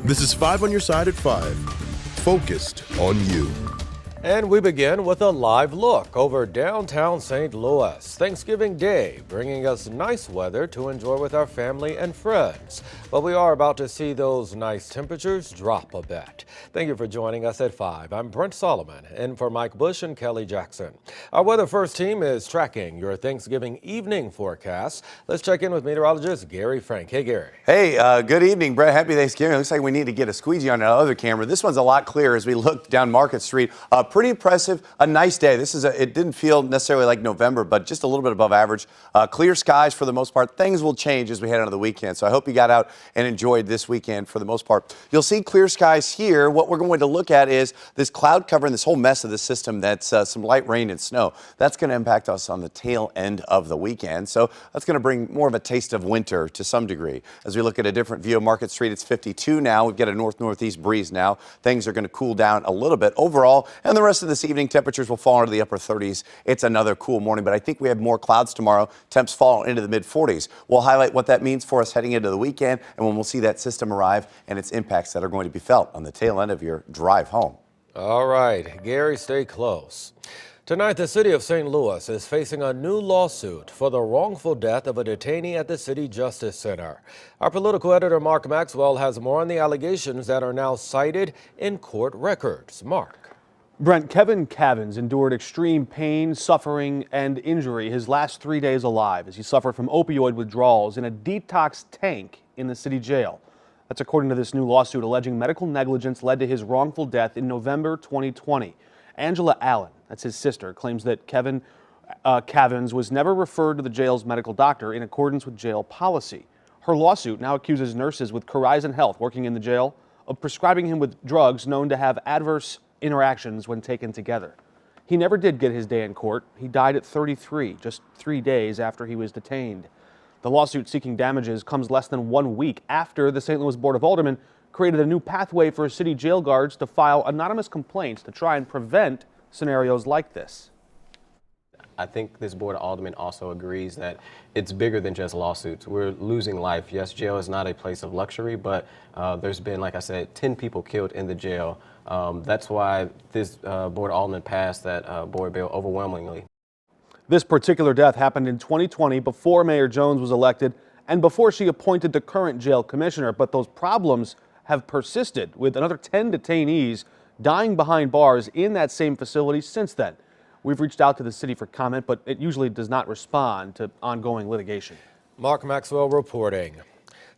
This is 5 on your side at 5. Focused on you. And we begin with a live look over downtown St. Louis. Thanksgiving Day, bringing us nice weather to enjoy with our family and friends. But we are about to see those nice temperatures drop a bit. Thank you for joining us at 5. I'm Brent Solomon, in for Mike Bush and Kelly Jackson. Our Weather First team is tracking your Thanksgiving evening forecast. Let's check in with meteorologist Gary Frank. Hey, Gary. Hey, good evening, Brett. Happy Thanksgiving. Looks like we need to get a squeegee on that other camera. This one's a lot clearer as we look down Market Street. Pretty impressive. A nice day. It didn't feel necessarily like November, but just a little bit above average. Clear skies for the most part. Things will change as we head into the weekend. So I hope you got out and enjoyed this weekend for the most part. You'll see clear skies here. What we're going to look at is this cloud cover and this whole mess of the system that's some light rain and snow. That's going to impact us on the tail end of the weekend. So that's going to bring more of a taste of winter to some degree. As we look at a different view of Market Street, it's 52 now. We've got a north-northeast breeze now. Things are going to cool down a little bit overall. And the rest of this evening, temperatures will fall into the upper 30s. It's another cool morning, but I think we have more clouds tomorrow. Temps fall into the mid-40s. We'll highlight what that means for us heading into the weekend and when we'll see that system arrive and its impacts that are going to be felt on the tail end of your drive home. All right, Gary, stay close. Tonight, the city of St. Louis is facing a new lawsuit for the wrongful death of a detainee at the City Justice Center. Our political editor, Mark Maxwell, has more on the allegations that are now cited in court records. Mark. Brent, Kevin Cavins endured extreme pain, suffering, and injury his last 3 days alive as he suffered from opioid withdrawals in a detox tank in the city jail. That's according to this new lawsuit alleging medical negligence led to his wrongful death in November 2020. Angela Allen, that's his sister, claims that Kevin Cavins was never referred to the jail's medical doctor in accordance with jail policy. Her lawsuit now accuses nurses with Horizon Health working in the jail of prescribing him with drugs known to have adverse interactions when taken together. He never did get his day in court. He died at 33, just 3 days after he was detained. The lawsuit seeking damages comes less than 1 week after the St. Louis Board of Aldermen created a new pathway for city jail guards to file anonymous complaints to try and prevent scenarios like this. I think this Board of Aldermen also agrees that it's bigger than just lawsuits. We're losing life. Yes, jail is not a place of luxury, but there's been, like I said, 10 people killed in the jail. That's why this Board of Aldermen passed that board bill overwhelmingly. This particular death happened in 2020 before Mayor Jones was elected and before she appointed the current jail commissioner. But those problems have persisted, with another 10 detainees dying behind bars in that same facility since then. We've reached out to the city for comment, but it usually does not respond to ongoing litigation. Mark Maxwell reporting.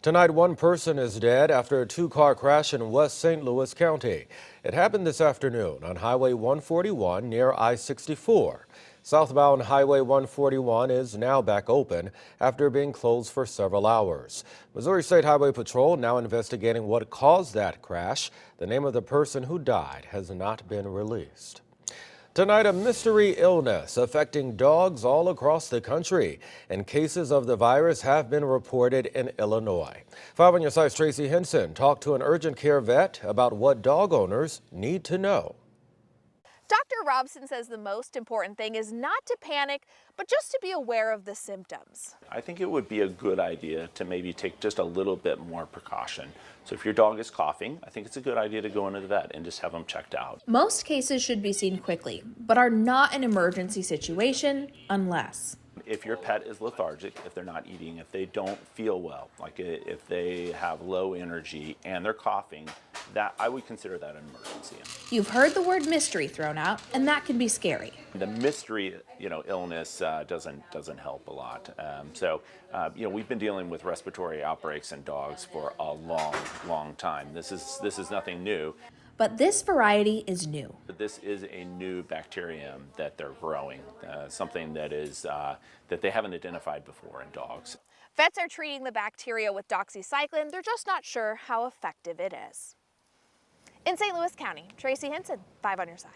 Tonight, one person is dead after a two-car crash in West St. Louis County. It happened this afternoon on Highway 141 near I-64. Southbound Highway 141 is now back open after being closed for several hours. Missouri State Highway Patrol now investigating what caused that crash. The name of the person who died has not been released. Tonight, a mystery illness affecting dogs all across the country, and cases of the virus have been reported in Illinois. 5 on your side's Tracy Henson talked to an urgent care vet about what dog owners need to know. Dr. Robson says the most important thing is not to panic, but just to be aware of the symptoms. I think it would be a good idea to maybe take just a little bit more precaution. So if your dog is coughing, I think it's a good idea to go into the vet and just have them checked out. Most cases should be seen quickly, but are not an emergency situation unless If your pet is lethargic, if they're not eating, if they don't feel well, like if they have low energy and they're coughing, that I would consider that an emergency. you've heard the word mystery thrown out, and that can be scary. The mystery, illness doesn't help a lot. We've been dealing with respiratory outbreaks in dogs for a long time. This is nothing new. But this variety is new. This is a new bacterium that they're growing, something that is that they haven't identified before in dogs. Vets are treating the bacteria with doxycycline. They're just not sure how effective it is. In St. Louis County, Tracy Henson, 5 on your side.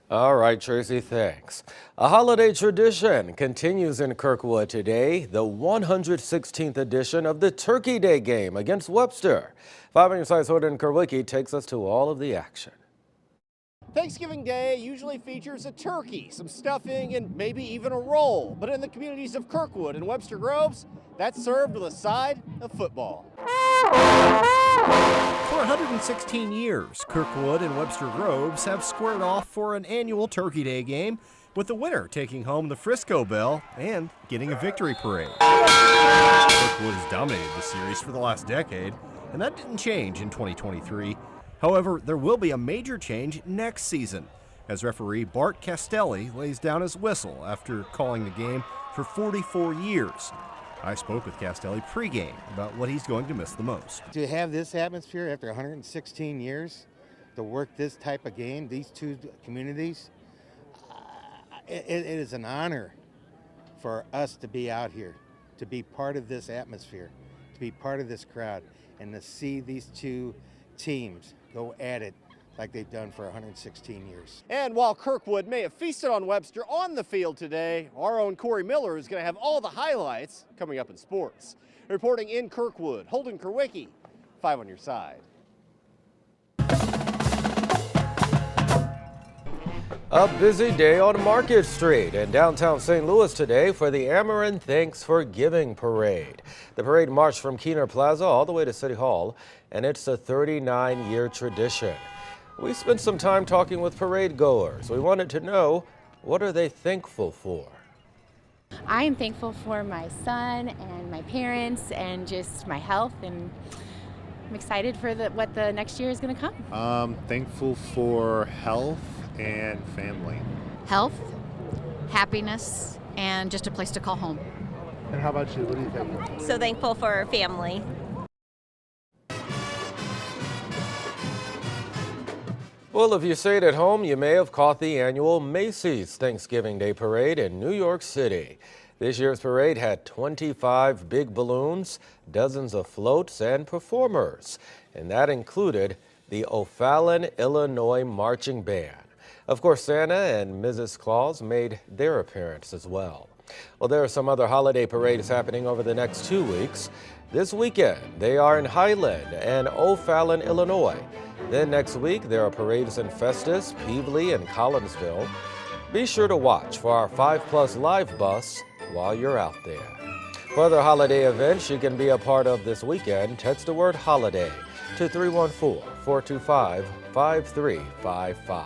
All right, Tracy, thanks. A holiday tradition continues in Kirkwood today, the 116th edition of the Turkey Day game against Webster. 5 on your side's Horton Kerwicki takes us to all of the action. Thanksgiving Day usually features a turkey, some stuffing, and maybe even a roll. But in the communities of Kirkwood and Webster Groves, that's served with a side of football. For 116 years, Kirkwood and Webster Groves have squared off for an annual Turkey Day game, with the winner taking home the Frisco Bell and getting a victory parade. Kirkwood has dominated the series for the last decade, and that didn't change in 2023. However, there will be a major change next season, as referee Bart Castelli lays down his whistle after calling the game for 44 years. I spoke with Castelli pregame about what he's going to miss the most. To have this atmosphere after 116 years, to work this type of game, these two communities, it is an honor for us to be out here, to be part of this atmosphere, to be part of this crowd, and to see these two teams go at it like they've done for 116 years. And while Kirkwood may have feasted on Webster on the field today, our own Corey Miller is going to have all the highlights coming up in sports. Reporting in Kirkwood, Holden Kerwicki, 5 on your side. A busy day on Market Street in downtown St. Louis today for the Ameren Thanks for Giving Parade. The parade marched from Keener Plaza all the way to City Hall, and it's a 39-year tradition. We spent some time talking with parade goers. We wanted to know, what are they thankful for? I am thankful for my son and my parents and just my health, and I'm excited for what the next year is going to come. Thankful for health and family. Health, happiness, and just a place to call home. And how about you? What do you think? So thankful for family. Well, if you stayed at home, you may have caught the annual Macy's Thanksgiving Day Parade in New York City. This year's parade had 25 big balloons, dozens of floats, and performers. And that included the O'Fallon, Illinois Marching Band. Of course, Santa and Mrs. Claus made their appearance as well. Well, there are some other holiday parades happening over the next 2 weeks. This weekend, they are in Highland and O'Fallon, Illinois. Then next week, there are parades in Festus, Peebly, and Collinsville. Be sure to watch for our 5+ Live bus while you're out there. For other holiday events you can be a part of this weekend, text the word HOLIDAY to 314-425-5355.